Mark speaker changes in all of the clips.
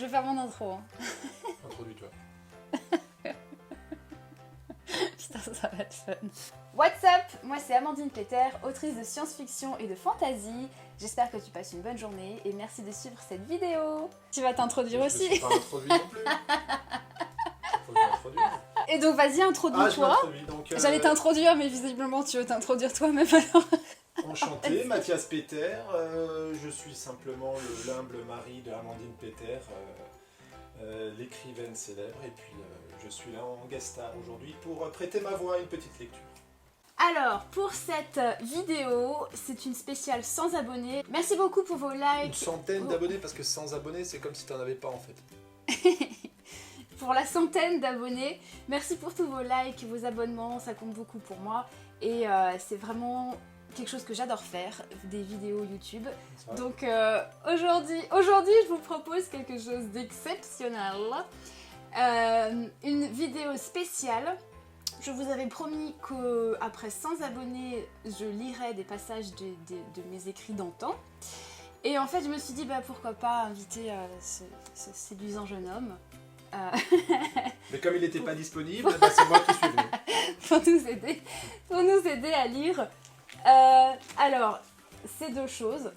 Speaker 1: je vais faire mon intro. Hein.
Speaker 2: Introduis-toi.
Speaker 1: Putain, ça va être fun. What's up? Moi c'est Amandine Peter, autrice de science-fiction et de fantasy. J'espère que tu passes une bonne journée et merci de suivre cette vidéo. Tu vas t'introduire aussi.
Speaker 2: Je me suis pas introduit non plus. Faut que je m'introduise.
Speaker 1: Et donc vas-y, introduis-toi.
Speaker 2: Je m'introduis donc.
Speaker 1: J'allais t'introduire, mais visiblement tu veux t'introduire toi-même alors.
Speaker 2: Enchanté, Mathias Peter. Je suis simplement l'humble mari de Amandine Peter, l'écrivaine célèbre. Et puis je suis là en guest star aujourd'hui pour prêter ma voix à une petite lecture.
Speaker 1: Alors, pour cette vidéo, c'est une spéciale sans abonnés. Merci beaucoup pour vos likes.
Speaker 2: Une centaine d'abonnés, parce que sans abonnés, c'est comme si t'en avais pas en fait.
Speaker 1: Pour la centaine d'abonnés. Merci pour tous vos likes, vos abonnements, ça compte beaucoup pour moi. Et c'est vraiment quelque chose que j'adore faire, des vidéos YouTube. Donc aujourd'hui, je vous propose quelque chose d'exceptionnel. Une vidéo spéciale. Je vous avais promis qu'après 100 abonnés, je lirais des passages de mes écrits d'antan. Et en fait, je me suis dit, bah, pourquoi pas inviter ce séduisant jeune homme.
Speaker 2: Mais comme il n'était pas disponible, bah, c'est moi qui suis venu.
Speaker 1: pour nous aider à lire. Alors, c'est deux choses.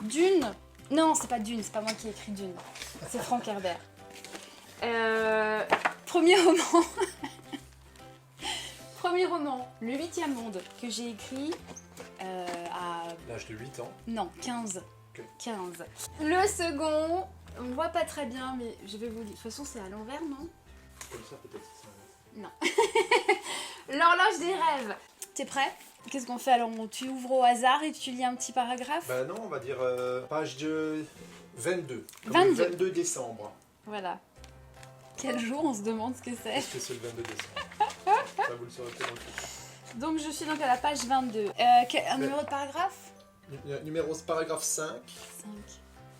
Speaker 1: Dune. Non, c'est pas Dune, c'est pas moi qui ai écrit Dune. C'est Frank Herbert. Premier roman. Premier roman, Le 8e monde, que j'ai écrit à...
Speaker 2: L'âge de 8 ans.
Speaker 1: Non, 15.
Speaker 2: Okay.
Speaker 1: 15. Le second, on voit pas très bien, mais je vais vous dire. De toute façon, c'est à l'envers, non?
Speaker 2: Comme ça, peut-être.
Speaker 1: Non. L'horloge des rêves. T'es prêt? Qu'est-ce qu'on fait alors? Tu ouvres au hasard et tu lis un petit paragraphe?
Speaker 2: Bah non, on va dire page de 22. Comme
Speaker 1: 22.
Speaker 2: Le 22 décembre.
Speaker 1: Voilà. Quel jour, on se demande ce que c'est.
Speaker 2: Est-ce que c'est le 22 décembre? Ça, vous le saurez peut-être dans le futur.
Speaker 1: Donc, je suis donc à la page 22. Un numéro de paragraphe?
Speaker 2: Numéro paragraphe 5.
Speaker 1: 5.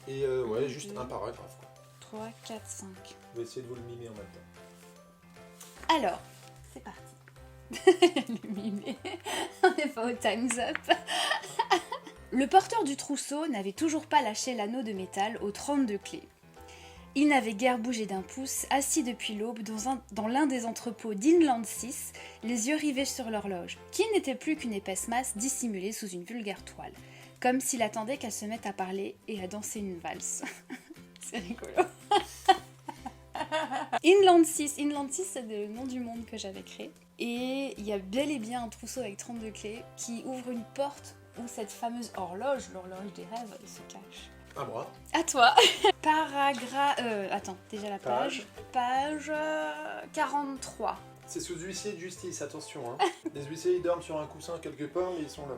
Speaker 2: Et ouais, juste un paragraphe. Quoi.
Speaker 1: 3, 4, 5.
Speaker 2: On va essayer de vous le mimer en même temps.
Speaker 1: Alors, c'est parti. Le mimer. On n'est pas au Time's Up. Le porteur du trousseau n'avait toujours pas lâché l'anneau de métal aux 32 clés. Il n'avait guère bougé d'un pouce, assis depuis l'aube dans l'un des entrepôts d'Inland 6, les yeux rivés sur l'horloge, qui n'était plus qu'une épaisse masse dissimulée sous une vulgaire toile, comme s'il attendait qu'elle se mette à parler et à danser une valse. C'est rigolo. Inland 6, c'est le nom du monde que j'avais créé. Et il y a bel et bien un trousseau avec 32 clés qui ouvre une porte où cette fameuse horloge, l'horloge des rêves, se cache.
Speaker 2: À moi.
Speaker 1: À toi. Paragraphe... attends, déjà la page. Page 43.
Speaker 2: C'est sous huissier de justice, attention. Hein. Les huissiers, ils dorment sur un coussin quelque part, mais ils sont là.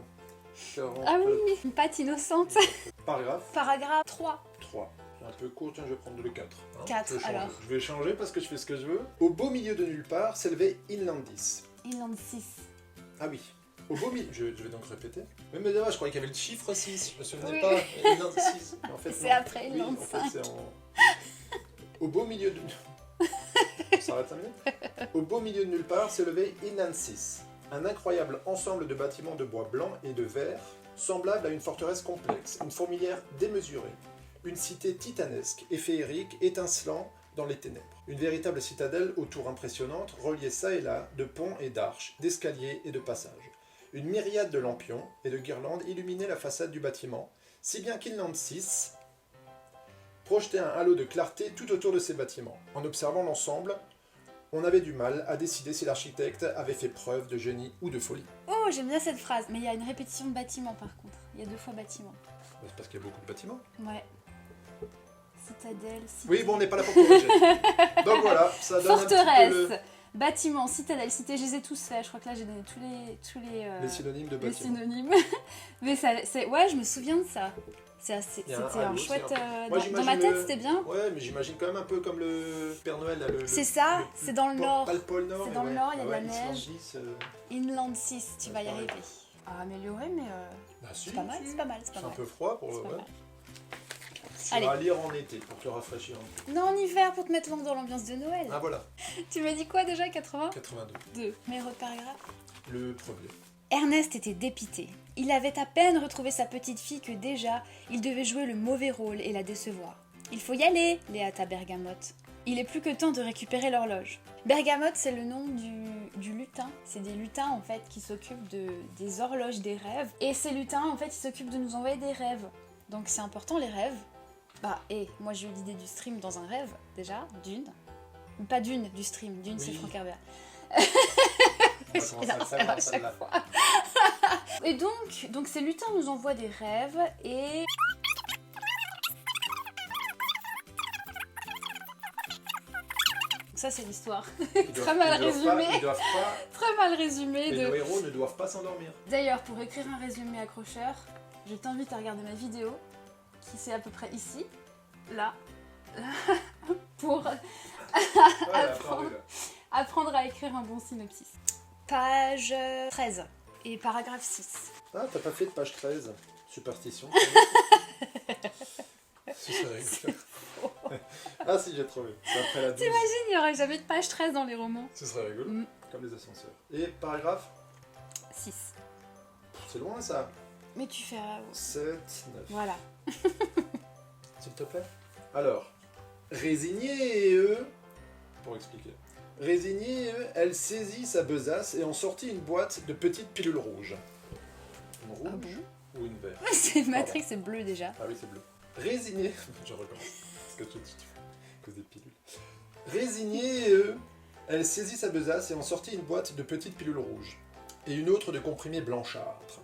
Speaker 2: 40...
Speaker 1: Ah oui, une patte innocente.
Speaker 2: Paragraphe.
Speaker 1: Paragraphe 3.
Speaker 2: 3. C'est un peu court, tiens, je vais prendre le 4. Hein.
Speaker 1: 4, alors.
Speaker 2: Je vais changer parce que je fais ce que je veux. Au beau milieu de nulle part s'élevait Inland 10.
Speaker 1: Inland 6.
Speaker 2: Ah oui. Au beau milieu, je vais donc répéter. Mais d'abord, je croyais qu'il y avait le chiffre 6, je me souvenais pas. Inland 6. En fait,
Speaker 1: c'est après Inland 5.
Speaker 2: En fait, Au beau milieu de... On s'arrête 5 minutes. Au beau milieu de nulle part s'élevait Inland 6. Un incroyable ensemble de bâtiments de bois blanc et de verre, semblable à une forteresse complexe, une fourmilière démesurée, une cité titanesque et féerique étincelant dans les ténèbres. Une véritable citadelle aux tours impressionnantes, reliée çà et là de ponts et d'arches, d'escaliers et de passages. Une myriade de lampions et de guirlandes illuminaient la façade du bâtiment, si bien qu'Inland 6 projetait un halo de clarté tout autour de ces bâtiments. En observant l'ensemble, on avait du mal à décider si l'architecte avait fait preuve de génie ou de folie.
Speaker 1: Oh, j'aime bien cette phrase, mais il y a une répétition de bâtiment par contre. Il y a 2 fois bâtiment.
Speaker 2: C'est parce qu'il y a beaucoup de bâtiments.
Speaker 1: Ouais. Citadelle,
Speaker 2: Oui, bon, on n'est pas là pour corriger. Donc voilà, ça donne
Speaker 1: forteresse,
Speaker 2: un petit peu
Speaker 1: bâtiment, citadelle, cité, je les ai tous faits. Je crois que là j'ai donné tous les
Speaker 2: synonymes de
Speaker 1: les
Speaker 2: bâtiment.
Speaker 1: synonymes. Mais ça, ouais, je me souviens de ça. C'était un chouette... dans ma tête, c'était bien.
Speaker 2: Ouais, mais j'imagine quand même un peu comme le Père Noël. Là,
Speaker 1: c'est ça, c'est dans le nord.
Speaker 2: Pas le pôle Nord.
Speaker 1: C'est dans le nord, il y a de la neige.
Speaker 2: Inland 10,
Speaker 1: Inland 6, tu vas y arriver. À améliorer, mais
Speaker 2: bah,
Speaker 1: c'est pas mal, c'est pas mal.
Speaker 2: C'est un peu froid pour le... Tu
Speaker 1: Allez.
Speaker 2: vas lire en été pour te rafraîchir un peu.
Speaker 1: Non, en hiver pour te mettre dans l'ambiance de Noël.
Speaker 2: Ah voilà.
Speaker 1: Tu m'as dit quoi déjà, 80?
Speaker 2: 82.
Speaker 1: Numéro de paragraphe.
Speaker 2: Le premier.
Speaker 1: Ernest était dépité. Il avait à peine retrouvé sa petite fille que déjà, il devait jouer le mauvais rôle et la décevoir. Il faut y aller, Léata Bergamote. Il est plus que temps de récupérer l'horloge. Bergamote, c'est le nom du lutin. C'est des lutins, en fait, qui s'occupent des horloges des rêves. Et ces lutins, en fait, ils s'occupent de nous envoyer des rêves. Donc c'est important, les rêves. Moi j'ai eu l'idée du stream dans un rêve, déjà, d'une. Pas d'une, du stream. D'une, oui. C'est Franck Herbert. À chaque fois. Et donc ces lutins nous envoient des rêves et... Ça c'est l'histoire. Très mal résumé. Très mal résumé.
Speaker 2: Nos héros ne doivent pas s'endormir.
Speaker 1: D'ailleurs, pour écrire un résumé accrocheur, je t'invite à regarder ma vidéo, qui c'est à peu près ici, là, pour apprendre à écrire un bon synopsis. Page 13 et paragraphe 6.
Speaker 2: Ah, t'as pas fait de page 13. Superstition. Ce serait rigolo. Ah si, j'ai trouvé. C'est après la 12.
Speaker 1: T'imagines, il n'y aurait jamais de page 13 dans les romans.
Speaker 2: Ce serait rigolo. Comme les ascenseurs. Et paragraphe
Speaker 1: 6.
Speaker 2: C'est loin ça.
Speaker 1: Mais tu fais...
Speaker 2: 7, 9.
Speaker 1: Voilà.
Speaker 2: S'il te plaît. Alors, résignée eux... Pour expliquer. Résignée, elle saisit sa besace et en sortit une boîte de petites pilules rouges. Une rouge ou une verte?
Speaker 1: C'est Matrix, c'est bleu déjà.
Speaker 2: Ah oui, c'est bleu. Résignée... Je recommence. Parce que tu dis à cause des pilules. Résignée, elle saisit sa besace et en sortit une boîte de petites pilules rouges. Et une autre de comprimés blanchâtres.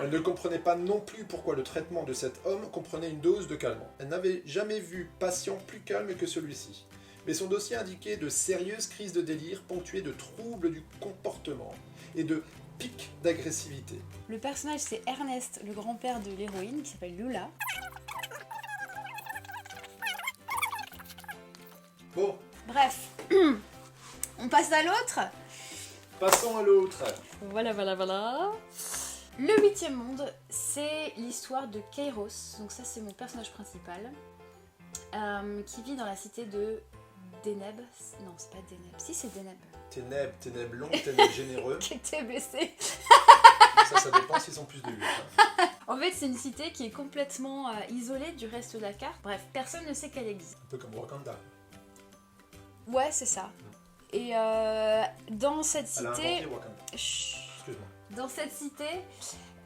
Speaker 2: Elle ne comprenait pas non plus pourquoi le traitement de cet homme comprenait une dose de calmant. Elle n'avait jamais vu patient plus calme que celui-ci. Mais son dossier indiquait de sérieuses crises de délire ponctuées de troubles du comportement et de pics d'agressivité.
Speaker 1: Le personnage, c'est Ernest, le grand-père de l'héroïne, qui s'appelle Lula.
Speaker 2: Bon.
Speaker 1: Bref, on passe à l'autre.
Speaker 2: Passons à l'autre.
Speaker 1: Voilà. Le 8e monde, c'est l'histoire de Kairos. Donc ça, c'est mon personnage principal, qui vit dans la cité de Deneb. Non, c'est pas Deneb. Si, c'est Deneb.
Speaker 2: Ténèbres longues, ténèbres généreux.
Speaker 1: Qui était blessé.
Speaker 2: Ça dépend s'ils sont plus de 8.
Speaker 1: En fait, c'est une cité qui est complètement isolée du reste de la carte. Bref, personne ne sait qu'elle existe.
Speaker 2: Un peu comme Wakanda.
Speaker 1: Ouais, c'est ça. Et dans cette cité...
Speaker 2: Elle a inventé Wakanda. Excuse-moi.
Speaker 1: Dans cette cité,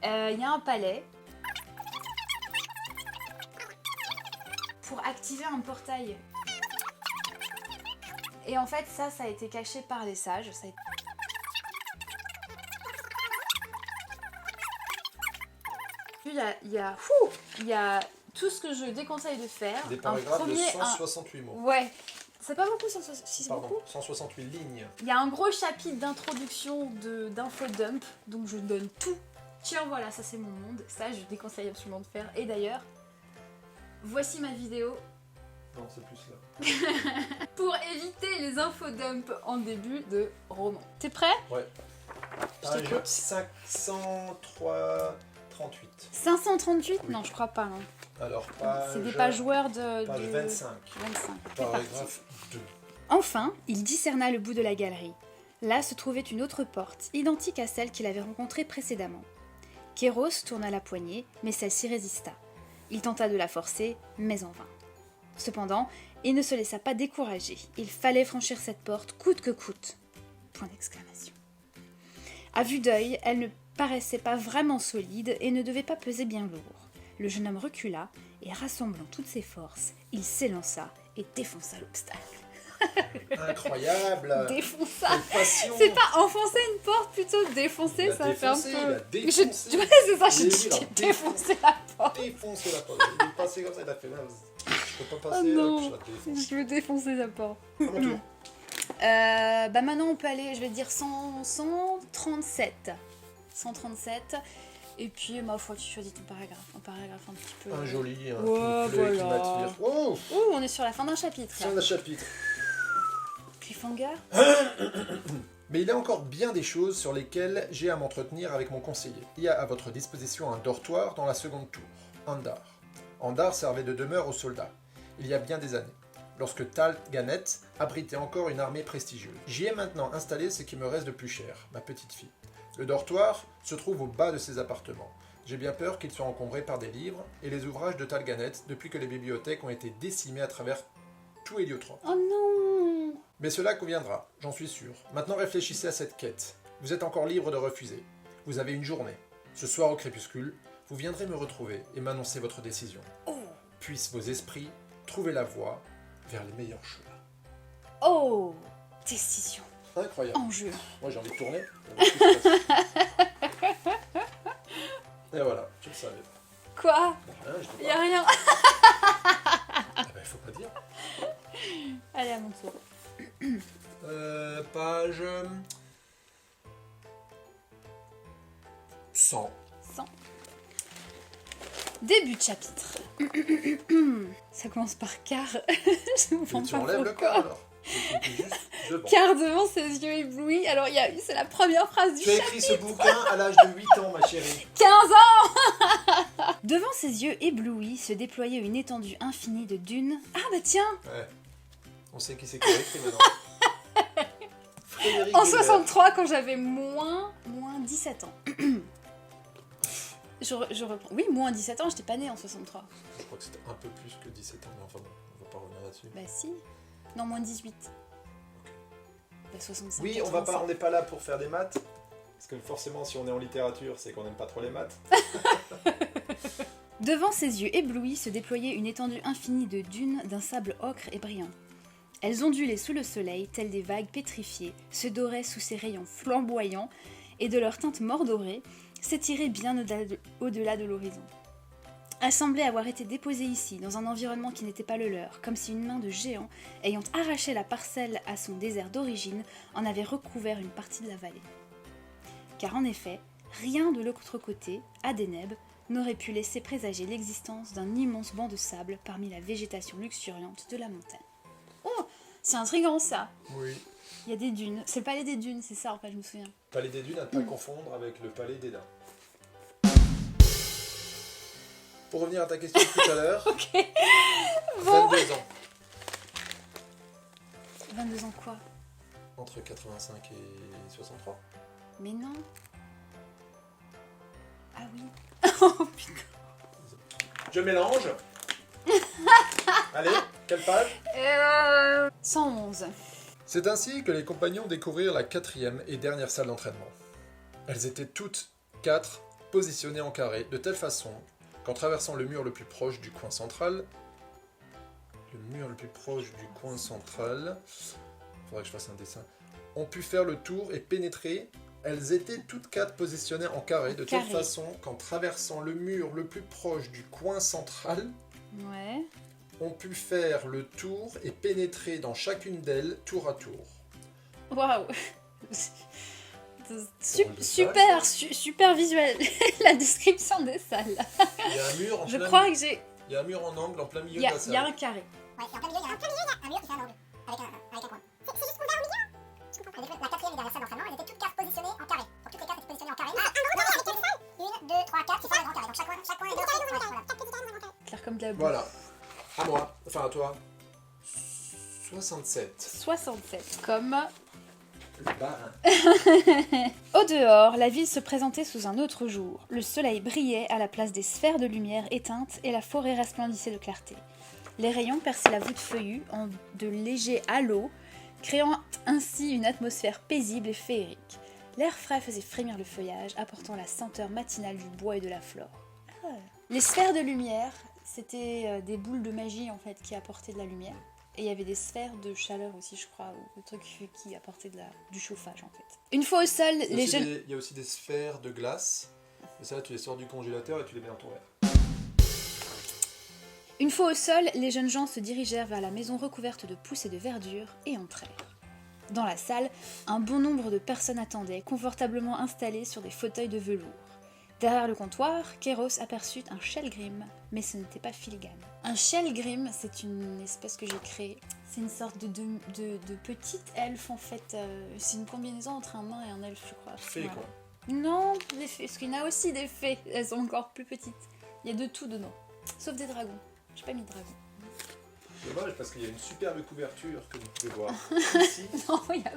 Speaker 1: il y a un palais. Pour activer un portail. Et en fait, ça a été caché par les sages. Il y a tout ce que je déconseille de faire.
Speaker 2: Des paragraphes de 168 mots.
Speaker 1: Ouais. C'est pas beaucoup, si c'est beaucoup.
Speaker 2: 168 lignes.
Speaker 1: Il y a un gros chapitre d'introduction d'infodump, donc je donne tout. Tiens, voilà, ça c'est mon monde. Ça, je déconseille absolument de faire. Et d'ailleurs, voici ma vidéo.
Speaker 2: Non, c'est plus là.
Speaker 1: Pour éviter les infodumps en début de roman. T'es prêt?
Speaker 2: Ouais.
Speaker 1: Je t'écoute.
Speaker 2: 503... 38.
Speaker 1: 538 oui. Non, je crois pas. Non.
Speaker 2: Alors, page...
Speaker 1: C'est des pages joueurs de...
Speaker 2: Page 25. Paragraphe 2.
Speaker 1: Enfin, il discerna le bout de la galerie. Là se trouvait une autre porte, identique à celle qu'il avait rencontrée précédemment. Kéros tourna la poignée, mais celle-ci résista. Il tenta de la forcer, mais en vain. Cependant, il ne se laissa pas décourager. Il fallait franchir cette porte, coûte que coûte. Point d'exclamation. À vue d'œil, elle ne paraissait pas vraiment solide et ne devait pas peser bien lourd. Le jeune homme recula et, rassemblant toutes ses forces, il s'élança et défonça l'obstacle.
Speaker 2: Incroyable!
Speaker 1: Défonça! C'est pas enfoncer une porte, plutôt défoncer, ça fait un peu...
Speaker 2: Tu vois,
Speaker 1: c'est ça, j'ai dit défoncer la porte.
Speaker 2: Défoncer la porte. Il est passé comme ça, il a fait là. Je peux pas passer,
Speaker 1: je veux défoncer la porte.
Speaker 2: À
Speaker 1: maintenant on peut aller, je vais dire 137. 137. Et puis, ma foi, tu choisis ton paragraphe. Un paragraphe un petit peu...
Speaker 2: Un joli, qui
Speaker 1: m'attire.
Speaker 2: Oh,
Speaker 1: on est sur la fin d'un chapitre.
Speaker 2: Fin d'un chapitre.
Speaker 1: Cliffhanger.
Speaker 2: Mais il y a encore bien des choses sur lesquelles j'ai à m'entretenir avec mon conseiller. Il y a à votre disposition un dortoir dans la seconde tour, Andar. Andar servait de demeure aux soldats, il y a bien des années, lorsque Tal Ganet abritait encore une armée prestigieuse. J'y ai maintenant installé ce qui me reste de plus cher, ma petite fille. Le dortoir se trouve au bas de ces appartements. J'ai bien peur qu'ils soient encombrés par des livres et les ouvrages de Talganet depuis que les bibliothèques ont été décimées à travers tout Héliotrope.
Speaker 1: Oh non!
Speaker 2: Mais cela conviendra, j'en suis sûr. Maintenant réfléchissez à cette quête. Vous êtes encore libre de refuser. Vous avez une journée. Ce soir au crépuscule, vous viendrez me retrouver et m'annoncer votre décision.
Speaker 1: Oh!
Speaker 2: Puissent vos esprits trouver la voie vers les meilleurs chemins.
Speaker 1: Oh! Décision.
Speaker 2: Incroyable.
Speaker 1: Enjeu.
Speaker 2: Moi j'ai envie de tourner. On va voir ce qui se passe. Et voilà, je le savais.
Speaker 1: Quoi?
Speaker 2: Rien, je dis
Speaker 1: Y'a
Speaker 2: pas.
Speaker 1: rien.
Speaker 2: Ah ben, faut pas dire.
Speaker 1: Allez, à mon tour.
Speaker 2: Page 100.
Speaker 1: 100. Début de chapitre. Ça commence par car. Je me
Speaker 2: Et
Speaker 1: prends
Speaker 2: tu
Speaker 1: pas
Speaker 2: enlèves le
Speaker 1: pourquoi.
Speaker 2: corps alors. Tu juste devant.
Speaker 1: Car devant ses yeux éblouis. Alors, c'est la première phrase du
Speaker 2: Tu as
Speaker 1: chapitre.
Speaker 2: écrit ce bouquin à l'âge de 8 ans, ma chérie.
Speaker 1: 15 ans. Devant ses yeux éblouis se déployait une étendue infinie de dunes. Ah bah tiens,
Speaker 2: Ouais. On sait qui c'est qui a écrit maintenant. Frédéric
Speaker 1: en
Speaker 2: Weber.
Speaker 1: 63 quand j'avais moins 17 ans. je reprends. Oui, moins 17 ans, j'étais pas née en 63.
Speaker 2: Je crois que c'était un peu plus que 17 ans, mais enfin bon, on va pas revenir là-dessus.
Speaker 1: Bah si. Non, moins 18. Bah 65.
Speaker 2: Oui, on n'est pas là pour faire des maths. Parce que forcément, si on est en littérature, c'est qu'on n'aime pas trop les maths.
Speaker 1: Devant ses yeux éblouis se déployait une étendue infinie de dunes d'un sable ocre et brillant. Elles ondulaient sous le soleil, telles des vagues pétrifiées, se doraient sous ses rayons flamboyants, et de leur teinte mordorée, s'étiraient bien au-delà de l'horizon. Elles semblaient avoir été déposées ici, dans un environnement qui n'était pas le leur, comme si une main de géant, ayant arraché la parcelle à son désert d'origine, en avait recouvert une partie de la vallée. Car en effet, rien de l'autre côté, à Deneb, n'aurait pu laisser présager l'existence d'un immense banc de sable parmi la végétation luxuriante de la montagne. Oh, c'est intriguant ça.
Speaker 2: Oui.
Speaker 1: Il y a des dunes. C'est le palais des dunes, c'est ça en fait, je me souviens.
Speaker 2: Palais des Dunes à ne pas confondre avec le palais des Dains. Pour revenir à ta question de tout à l'heure,
Speaker 1: Ok. Bon.
Speaker 2: 22 ans.
Speaker 1: 22 ans quoi?
Speaker 2: Entre 85 et 63.
Speaker 1: Mais non. Ah oui. Oh putain.
Speaker 2: Je mélange. Allez, quelle page?
Speaker 1: 111.
Speaker 2: C'est ainsi que les compagnons découvrirent la quatrième et dernière salle d'entraînement. Elles étaient toutes 4 positionnées en carré, de telle façon qu'en traversant le mur le plus proche du coin central, faudrait que je fasse un dessin, on put faire le tour et pénétrer. Elles étaient toutes 4 positionnées en carré, de telle
Speaker 1: Carré.
Speaker 2: façon qu'en traversant le mur le plus proche du coin central,
Speaker 1: Ouais.
Speaker 2: on put faire le tour et pénétrer dans chacune d'elles tour à tour.
Speaker 1: Waouh.
Speaker 2: Super,
Speaker 1: Super visuel. La description des salles.
Speaker 2: Il y a un mur en
Speaker 1: Je
Speaker 2: plein
Speaker 1: crois
Speaker 2: milieu.
Speaker 1: que j'ai.
Speaker 2: Il y a un mur en angle en plein milieu
Speaker 1: Il
Speaker 2: de la
Speaker 1: y a
Speaker 2: salle.
Speaker 1: un carré.
Speaker 3: Ouais, et en plein milieu, il y a un mur qui fait un angle. Avec un coin. C'est juste ouvert au milieu? Je comprends pas. La quatrième et dernière salle d'entraînement, elles étaient toutes 4 positionnées en carré. Donc toutes les 4 étaient positionnées en carré. Ah, un gros avec quelle salle? 1, 2, 3, 4, c'est ça un grand carré. Donc chaque coin est deux. Voilà. 4 petits carrés dans un grand carré.
Speaker 1: Clair comme de la boue.
Speaker 2: Voilà. À moi. Enfin à toi. 67.
Speaker 1: 67. Comme.
Speaker 2: Le barin.
Speaker 1: Au dehors, la ville se présentait sous un autre jour. Le soleil brillait à la place des sphères de lumière éteintes et la forêt resplendissait de clarté. Les rayons perçaient la voûte feuillue en de légers halos, créant ainsi une atmosphère paisible et féerique. L'air frais faisait frémir le feuillage, apportant la senteur matinale du bois et de la flore. Ah. Les sphères de lumière, c'était des boules de magie en fait qui apportaient de la lumière. Et il y avait des sphères de chaleur aussi, je crois, ou des trucs qui apportaient du chauffage en fait. Une fois au sol, les jeunes...
Speaker 2: Il y a aussi des sphères de glace. Et ça, tu les sors du congélateur et tu les mets dans ton verre.
Speaker 1: Une fois au sol, les jeunes gens se dirigèrent vers la maison recouverte de pousses et de verdure et entrèrent. Dans la salle, un bon nombre de personnes attendaient, confortablement installées sur des fauteuils de velours. Derrière le comptoir, Kéros aperçut un Shelgrim, mais ce n'était pas Filgam. Un Shelgrim, c'est une espèce que j'ai créée. C'est une sorte de petite elfe en fait. C'est une combinaison entre un nain et un elfe, je crois.
Speaker 2: Fée,
Speaker 1: Voilà.
Speaker 2: quoi.
Speaker 1: Non, des fées, parce qu'il y en a aussi des fées. Elles sont encore plus petites. Il y a de tout dedans, sauf des dragons. J'ai pas mis de dragon.
Speaker 2: Dommage parce qu'il y a une superbe couverture que vous pouvez voir ici.
Speaker 1: Non, il y a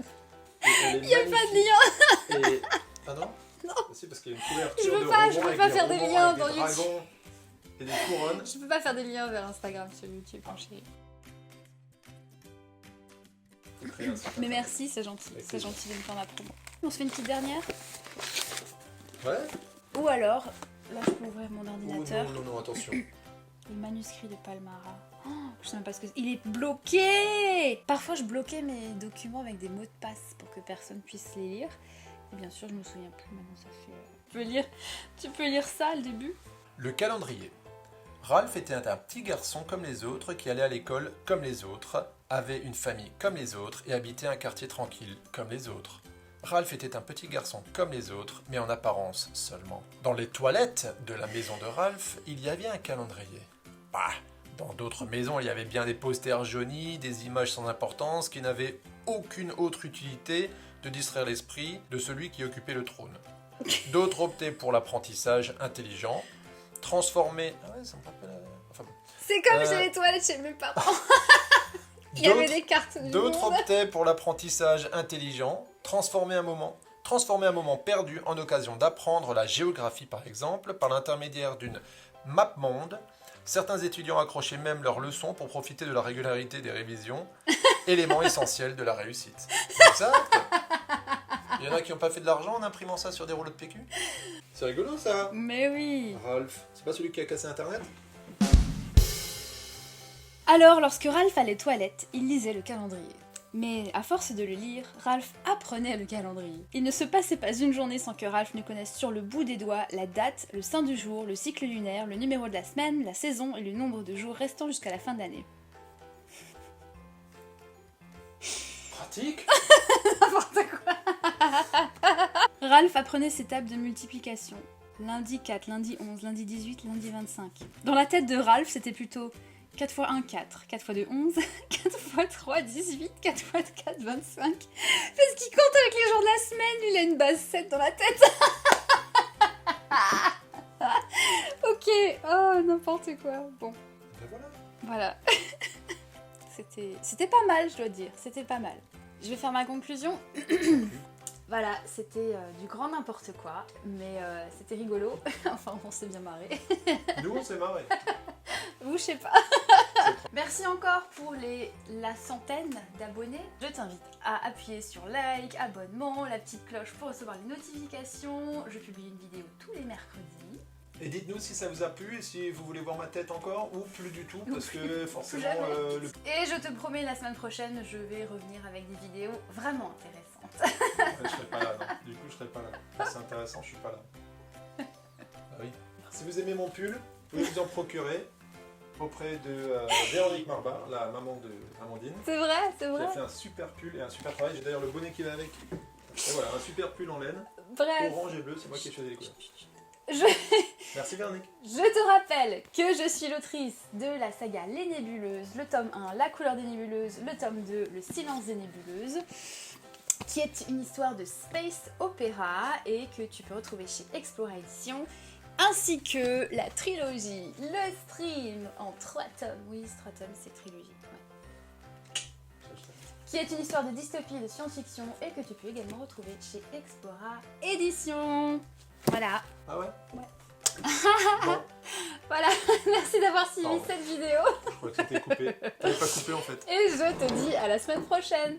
Speaker 2: Il
Speaker 1: pas de lien.
Speaker 2: lien. Et... Ah non? Si, parce qu'il y a une couverture
Speaker 1: Je peux
Speaker 2: de
Speaker 1: pas-
Speaker 2: romans
Speaker 1: je peux
Speaker 2: avec
Speaker 1: pas
Speaker 2: des
Speaker 1: faire des
Speaker 2: romans,
Speaker 1: liens
Speaker 2: avec
Speaker 1: dans
Speaker 2: des
Speaker 1: YouTube.
Speaker 2: dragons et des couronnes.
Speaker 1: Je peux pas faire des liens vers Instagram sur YouTube, hein, chérie.
Speaker 2: Faut créer un site
Speaker 1: Mais
Speaker 2: internet.
Speaker 1: merci, c'est gentil.
Speaker 2: Avec
Speaker 1: C'est
Speaker 2: plaisir.
Speaker 1: gentil de me faire ma promo. On se fait une petite dernière?
Speaker 2: Ouais.
Speaker 1: Ou alors, là je peux ouvrir mon
Speaker 2: Oh,
Speaker 1: ordinateur.
Speaker 2: non, attention.
Speaker 1: Le manuscrit de Palmara. Oh, je sais même pas ce que c'est. Il est bloqué! Parfois je bloquais mes documents avec des mots de passe pour que personne puisse les lire. Et bien sûr, je me souviens plus maintenant, ça fait... Tu peux lire ça, le début?
Speaker 2: Le calendrier. Ralph était un petit garçon comme les autres qui allait à l'école comme les autres, avait une famille comme les autres et habitait un quartier tranquille comme les autres. Ralph était un petit garçon comme les autres, mais en apparence seulement. Dans les toilettes de la maison de Ralph, il y avait un calendrier. Bah, dans d'autres maisons, il y avait bien des posters jaunis, des images sans importance qui n'avaient aucune autre utilité de distraire l'esprit de celui qui occupait le trône. D'autres optaient pour l'apprentissage intelligent, transformer... Ah ouais, ça me rappelle... Enfin bon.
Speaker 1: C'est comme
Speaker 2: Euh,
Speaker 1: chez les toilettes chez mes parents. Il y avait des cartes du
Speaker 2: D'autres
Speaker 1: monde.
Speaker 2: optaient pour l'apprentissage intelligent, transformer un moment perdu en occasion d'apprendre la géographie par exemple, par l'intermédiaire d'une map monde. Certains étudiants accrochaient même leurs leçons pour profiter de la régularité des révisions, élément essentiel de la réussite. Exact. Il y en a qui n'ont pas fait de l'argent en imprimant ça sur des rouleaux de PQ. C'est rigolo ça.
Speaker 1: Mais oui.
Speaker 2: Ralph, c'est pas celui qui a cassé Internet?
Speaker 1: Alors, lorsque Ralph allait aux toilettes, il lisait le calendrier. Mais à force de le lire, Ralph apprenait le calendrier. Il ne se passait pas une journée sans que Ralph ne connaisse sur le bout des doigts la date, le sein du jour, le cycle lunaire, le numéro de la semaine, la saison et le nombre de jours restant jusqu'à la fin de l'année.
Speaker 2: Pratique.
Speaker 1: N'importe quoi. Ralph apprenait ses tables de multiplication. Lundi 4, lundi 11, lundi 18, lundi 25. Dans la tête de Ralph, c'était plutôt 4 x 1, 4, 4 x 2, 11, 4 x 3, 18, 4 x 4, 25. Parce qu'il compte avec les jours de la semaine, lui, il a une base 7 dans la tête. Ok, oh, n'importe quoi. Bon,
Speaker 2: Ben voilà.
Speaker 1: voilà. C'était pas mal, je dois dire, c'était pas mal. Je vais faire ma conclusion. Voilà, c'était du grand n'importe quoi, mais c'était rigolo. Enfin, on s'est bien marré.
Speaker 2: Nous on s'est marré.
Speaker 1: Vous, je sais pas. Merci encore pour la centaine d'abonnés. Je t'invite à appuyer sur like, abonnement, la petite cloche pour recevoir les notifications. Je publie une vidéo tous les mercredis.
Speaker 2: Et dites-nous si ça vous a plu et si vous voulez voir ma tête encore ou plus du tout, parce que forcément
Speaker 1: jamais.
Speaker 2: le...
Speaker 1: Et je te promets, la semaine prochaine, je vais revenir avec des vidéos vraiment intéressantes.
Speaker 2: Je serai pas là, non. Du coup, je serai pas là. C'est intéressant, je suis pas là. Ah oui. Si vous aimez mon pull, vous pouvez vous en procurer auprès de Véronique Marbar, la maman de Amandine,
Speaker 1: C'est vrai, c'est
Speaker 2: qui a
Speaker 1: vrai.
Speaker 2: fait un super pull et un super travail. J'ai d'ailleurs le bonnet qui va avec. Et voilà, un super pull en laine,
Speaker 1: Bref,
Speaker 2: orange et bleu, c'est moi qui ai choisi les couleurs.
Speaker 1: je
Speaker 2: Merci Véronique.
Speaker 1: te rappelle que je suis l'autrice de la saga Les Nébuleuses, le tome 1, La couleur des nébuleuses, le tome 2, Le silence des nébuleuses, qui est une histoire de space opéra et que tu peux retrouver chez Explora Éditions, ainsi que la trilogie Le Stream en 3 tomes. Oui, 3 tomes, c'est trilogie. Ouais. Qui est une histoire de dystopie et de science-fiction et que tu peux également retrouver chez Explora Éditions. Voilà.
Speaker 2: Ah ouais.
Speaker 1: Bon. Voilà, merci d'avoir suivi
Speaker 2: Pardon.
Speaker 1: cette vidéo
Speaker 2: Je crois que c'était coupé. T'avais pas coupé en fait.
Speaker 1: et je te dis à la semaine prochaine.